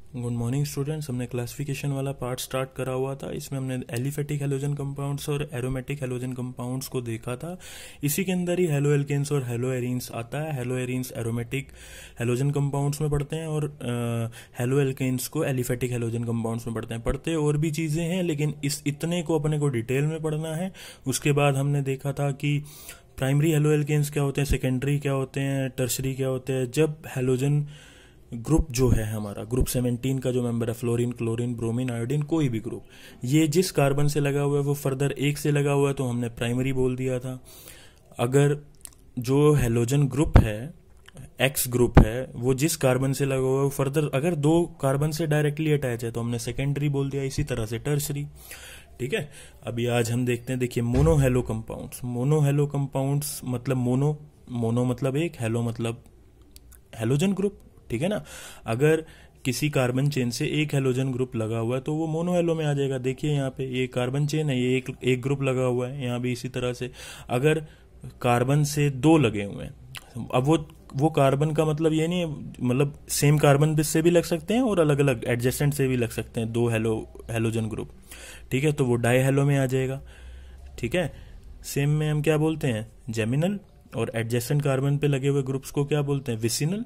Good morning students. हमने classification वाला part start करा हुआ था। इसमें हमने एलिफेटिक हैलोजन कंपाउंड्स और एरोमेटिक हैलोजन कंपाउंड्स को देखा था। इसी के अंदर ही हेलो एल्केन्स और हेलो एरीन्स आता है। Hello arenes aromatic halogen compounds में पढ़ते हैं और हेलो एल्केन्स को एलिफेटिक हैलोजन कंपाउंड्स में पढ़ते हैं और भी चीज़ें हैं, लेकिन इस इतने को अपने को डिटेल में पढ़ना है। उसके बाद हमने देखा था कि प्राइमरी हेलो एल्केन्स क्या होते हैं, सेकेंडरी क्या होते हैं, टर्शरी क्या होते हैं। जब हैलोजन ग्रुप जो है हमारा ग्रुप 17 का जो मेंबर है, फ्लोरीन, क्लोरीन, ब्रोमीन, आयोडीन, कोई भी ग्रुप, ये जिस कार्बन से लगा हुआ है वो फर्दर एक से लगा हुआ है तो हमने प्राइमरी बोल दिया था। अगर जो हेलोजन ग्रुप है, एक्स ग्रुप है, वो जिस कार्बन से लगा हुआ है वो फर्दर अगर दो कार्बन से डायरेक्टली अटैच है तो हमने सेकेंडरी बोल दिया। इसी तरह से टर्शरी। ठीक है। अभी आज हम देखते हैं, देखिए mono hello compounds. Mono hello compounds मतलब मोनो मतलब एक, हेलो मतलब हेलोजन ग्रुप। ठीक है ना। अगर किसी कार्बन चेन से एक हेलोजन ग्रुप लगा हुआ है तो वो मोनो हेलो में आ जाएगा। देखिए यहाँ पे ये कार्बन चेन है, ये एक ग्रुप लगा हुआ है। यहाँ भी इसी तरह से अगर कार्बन से दो लगे हुए हैं, अब वो कार्बन का मतलब ये नहीं है, मतलब सेम कार्बन से भी लग सकते हैं और अलग अलग एडजेसेंट से भी लग सकते हैं दो हेलोजन ग्रुप। ठीक है, तो वो डाई हेलो में आ जाएगा। ठीक है। सेम में हम क्या बोलते हैं, जेमिनल, और एडजेसेंट कार्बन पे लगे हुए ग्रुप्स को क्या बोलते हैं, विसिनल।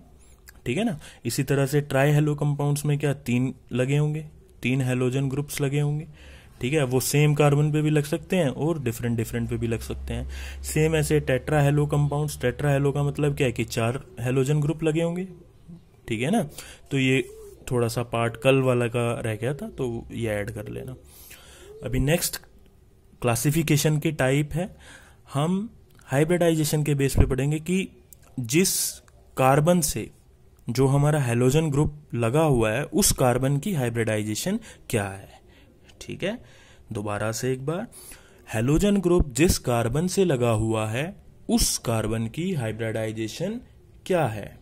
ठीक है ना। इसी तरह से ट्राई हेलो कंपाउंड्स में क्या तीन लगे होंगे, तीन हेलोजन ग्रुप्स लगे होंगे। ठीक है, वो सेम कार्बन पे भी लग सकते हैं और डिफरेंट डिफरेंट पे भी लग सकते हैं। सेम ऐसे tetra hello compounds, tetra hello का मतलब क्या है कि चार हेलोजन ग्रुप लगे होंगे। ठीक है ना। तो ये थोड़ा सा पार्ट कल वाला का रह गया था तो ये ऐड कर लेना। अभी नेक्स्ट क्लासिफिकेशन की टाइप है, हम हाइब्रिडाइजेशन के बेस पे पढ़ेंगे कि जिस कार्बन से जो हमारा हेलोजन ग्रुप लगा हुआ है उस कार्बन की हाइब्रिडाइजेशन क्या है। ठीक है, दोबारा से एक बार, हेलोजन ग्रुप जिस कार्बन से लगा हुआ है उस कार्बन की हाइब्रिडाइजेशन क्या है,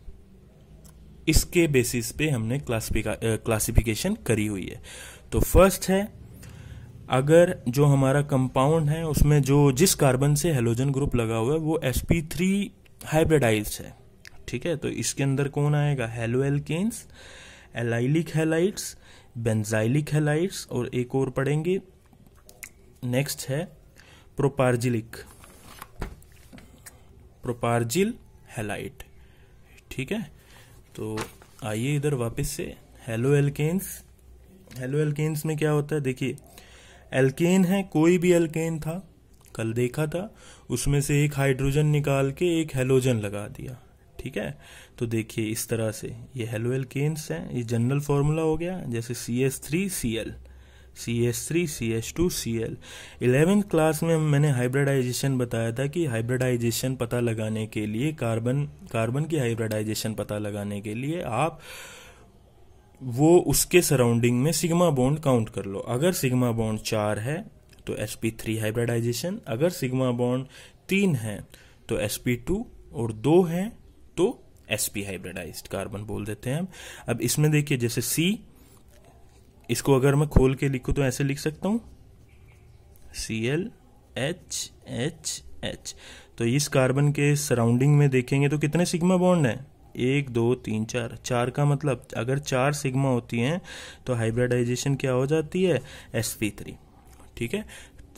इसके बेसिस पे हमने क्लासिफिकेशन करी हुई है। तो फर्स्ट है, अगर जो हमारा कंपाउंड है उसमें जो जिस कार्बन से हेलोजन ग्रुप लगा हुआ है वो sp3 हाइब्रिडाइज्ड है। ठीक है, तो इसके अंदर कौन आएगा, haloalkanes, allylic halides, benzylic halides, और एक और पढ़ेंगे। नेक्स्ट है प्रोपार्जिल हैलाइड। ठीक है, तो आइए इधर वापस से हेलो एल्केन्स में क्या होता है, देखिए एल्केन है, कोई भी एल्केन था, कल देखा था, उसमें से एक हाइड्रोजन निकाल के एक हेलोजन लगा दिया। ठीक है, तो देखिए इस तरह से ये हेलो एल्केन्स हैं। ये जनरल फॉर्मूला हो गया, जैसे CH3Cl, CH3CH2Cl। 11th क्लास में मैंने हाइब्रिडाइजेशन बताया था कि हाइब्रिडाइजेशन पता लगाने के लिए, कार्बन की हाइब्रिडाइजेशन पता लगाने के लिए आप वो उसके सराउंडिंग में सिग्मा बॉन्ड काउंट कर लो। अगर सिग्मा बॉन्ड 4 है तो sp3 हाइब्रिडाइजेशन, अगर सिग्मा बॉन्ड 3 है तो sp2, और 2 है तो sp हाइब्रिडाइज्ड कार्बन बोल देते हैं हम। अब इसमें देखिए जैसे C, इसको अगर मैं खोल के लिखूं तो ऐसे लिख सकता हूं ClHHH। तो इस कार्बन के सराउंडिंग में देखेंगे तो कितने सिग्मा बॉन्ड हैं, 1 2 3 4। 4 का मतलब अगर 4 सिग्मा होती हैं तो हाइब्रिडाइजेशन क्या हो जाती है, sp3। ठीक है,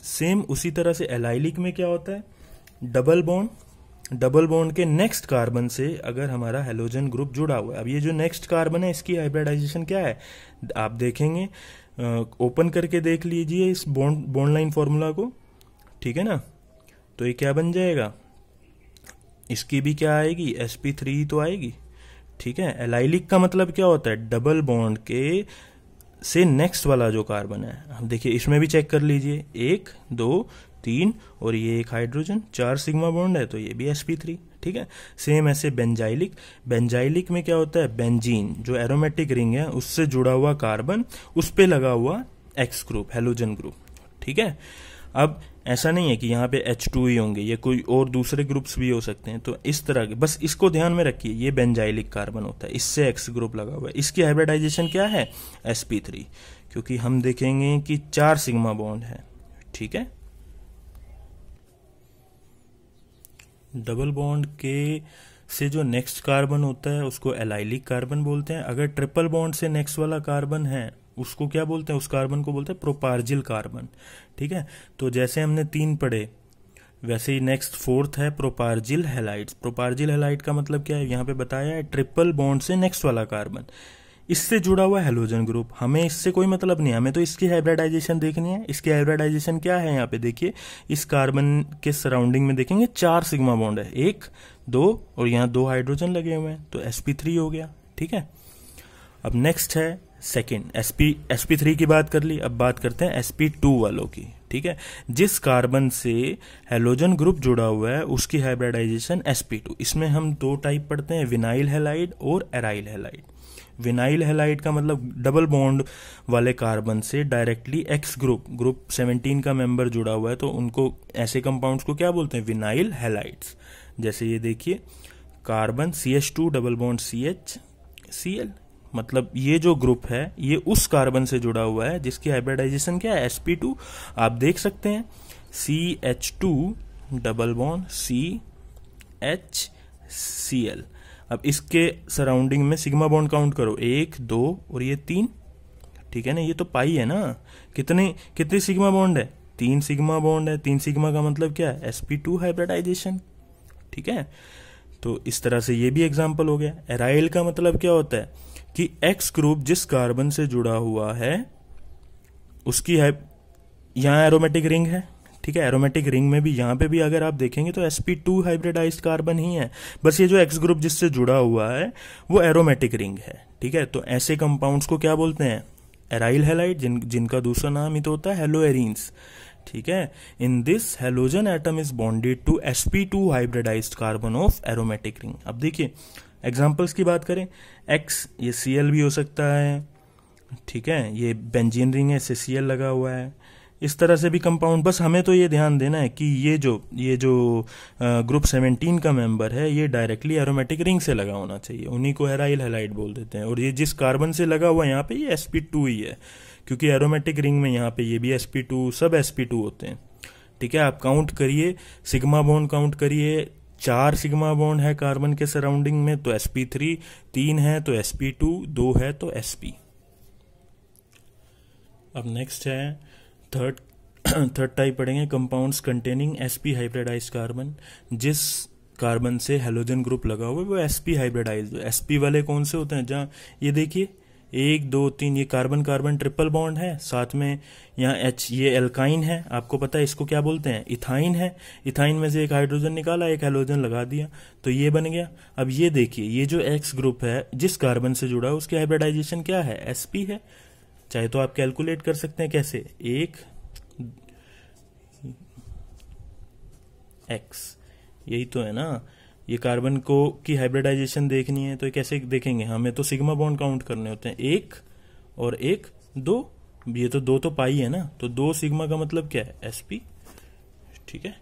सेम उसी तरह से एलाइलिक में क्या होता है, डबल बॉन्ड के नेक्स्ट कार्बन से अगर हमारा हेलोजन ग्रुप जुड़ा हुआ है। अब ये जो नेक्स्ट कार्बन है इसकी हाइब्रिडाइजेशन क्या है, आप देखेंगे, ओपन करके देख लीजिए इस बॉन्ड लाइन फॉर्मूला को। ठीक है ना, तो ये क्या बन जाएगा, इसकी भी क्या आएगी, sp3 तो आएगी। ठीक है, एलाइलिक का मतलब क्या होता है, डबल बॉन्ड के से नेक्स्ट वाला जो कार्बन है। हम देखिए इसमें भी चेक कर लीजिए, 1 2 3 और ये एक हाइड्रोजन, 4 सिग्मा बॉन्ड है तो ये भी sp3। ठीक है, सेम ऐसे बेंजाइलिक में क्या होता है, बेंजीन जो एरोमेटिक रिंग है उससे जुड़ा हुआ कार्बन, उस पे लगा हुआ एक्स ग्रुप, हेलोजन ग्रुप। ठीक है, अब ऐसा नहीं है कि यहाँ पे H2 ही होंगे, ये कोई और दूसरे ग्रुप्स भी हो सकते हैं। तो इस तरह के, बस इसको ध्यान में रखिए, ये बेंजाइलिक कार्बन होता है, इससे एक्स ग्रुप लगा हुआ है, इसकी हाइब्रिडाइजेशन क्या है, sp3, क्योंकि हम देखेंगे कि 4 सिग्मा बॉन्ड है। ठीक है, डबल बॉन्ड के से जो नेक्स्ट कार्बन होता है उसको एलाइलिक कार्बन बोलते हैं। अगर ट्रिपल बॉन्ड से नेक्स्ट वाला कार्बन है उसको क्या बोलते हैं, उस कार्बन को बोलते हैं प्रोपार्जिल कार्बन। ठीक है, तो जैसे हमने 3 पढ़े वैसे ही नेक्स्ट 4th है प्रोपार्जिल हैलाइड्स। प्रोपार्जिल हैलाइड का मतलब क्या है, यहाँ पे बताया है ट्रिपल बॉन्ड से नेक्स्ट वाला कार्बन, इससे जुड़ा हुआ हैलोजन ग्रुप। हमें इससे कोई मतलब नहीं, हमें तो इसकी हाइब्रिडाइजेशन देखनी है। इसकी हाइब्रिडाइजेशन क्या है, यहाँ पे देखिए इस कार्बन के सराउंडिंग में देखेंगे 4 सिग्मा बॉन्ड है, 1 2 और यहाँ 2 हाइड्रोजन लगे हुए हैं, तो sp3 हो गया। ठीक है, अब नेक्स्ट है सेकेंड sp3 की बात कर ली, अब बात करते हैं sp2 वालों की। ठीक है, जिस कार्बन से हैलोजन ग्रुप जुड़ा हुआ है उसकी हाइब्रिडाइजेशन sp2। इसमें हम 2 टाइप पढ़ते हैं, विनाइल हैलाइड और एराइल हैलाइड। विनाइल हैलाइड का मतलब डबल बॉन्ड वाले कार्बन से डायरेक्टली एक्स ग्रुप 17 का मेंबर जुड़ा हुआ है, तो उनको ऐसे कंपाउंड्स को क्या बोलते हैं, विनाइल हैलाइड्स। जैसे ये देखिए carbon CH2 double bond CH Cl, मतलब ये जो ग्रुप है ये उस कार्बन से जुड़ा हुआ है जिसकी हाइब्रिडाइजेशन क्या है, sp2। आप देख सकते हैं CH2 डबल बॉन्ड CHCl। अब इसके सराउंडिंग में सिग्मा बॉन्ड काउंट करो, 1 2 और ये 3। ठीक है ना, ये तो पाई है ना, कितने सिग्मा बॉन्ड है, 3 सिग्मा बॉन्ड है। 3 सिग्मा का मतलब क्या है, sp2 हाइब्रिडाइजेशन। ठीक है, तो इस तरह से ये भी एग्जाम्पल हो गया। एराइल का मतलब क्या होता है कि एक्स ग्रुप जिस कार्बन से जुड़ा हुआ है उसकी यहाँ एरोमेटिक रिंग है। ठीक है, एरोमेटिक रिंग में भी यहाँ पे भी अगर आप देखेंगे तो sp2 हाइब्रिडाइज्ड कार्बन ही है, बस ये जो एक्स ग्रुप जिससे जुड़ा हुआ है वो एरोमेटिक रिंग है। ठीक है, तो ऐसे कंपाउंड्स को क्या बोलते हैं, एराइल हैलाइड, जिनका दूसरा नाम ही तो होता है हेलोएरीन्स। ठीक है, in this halogen atom is bonded to sp2 hybridized carbon of aromatic ring. अब देखिए एग्जांपल्स की बात करें, x ये Cl भी हो सकता है। ठीक है, ये बेंजीन रिंग है, इससे Cl लगा हुआ है। इस तरह से भी कंपाउंड, बस हमें तो ये ध्यान देना है कि ये जो ग्रुप 17 का मेंबर है ये डायरेक्टली एरोमेटिक रिंग से लगा होना चाहिए, उन्हीं को एराइल हैलाइड बोल देते हैं। और ये जिस कार्बन से लगा हुआ यहाँ पे ये sp2 ही है, क्योंकि एरोमेटिक रिंग में यहाँ पे ये भी sp2 सब sp2 होते हैं। ठीक है, आप काउंट करिए, सिग्मा बॉन्ड काउंट करिए, 4 सिग्मा बॉन्ड है कार्बन के सराउंडिंग में तो sp3, 3 है तो sp2, 2 है तो sp। अब नेक्स्ट है थर्ड टाइप पढ़ेंगे, compounds containing sp hybridised carbon. जिस कार्बन से हैलोजन ग्रुप लगा हुआ है वो sp हाइब्रिडाइज्ड। sp वाले कौन से होते हैं, जहाँ ये देखिए 1 2 3 ये कार्बन कार्बन ट्रिपल बॉन्ड है, साथ में यहाँ H ये एल्काइन है, आपको पता है इसको क्या बोलते हैं, इथाइन है। इथाइन में से एक हाइड्रोजन निकाला, एक हैलोजन लगा दिया तो ये बन गया। अब ये देखिए ये जो X ग्रुप है जिस कार्बन से जुड़ा है उसकी हाइब्रिडाइजेशन क्या है, sp है। चाहे तो आप कैलकुलेट कर सकते हैं, कैसे, 1 x, यही तो है ना। ये कार्बन को की हाइब्रिडाइजेशन देखनी है तो ये कैसे देखेंगे, हमें तो सिग्मा बॉन्ड काउंट करने होते हैं, 1 और 1 2, ये तो 2 तो पाई है ना, तो 2 सिग्मा का मतलब क्या है, sp। ठीक है।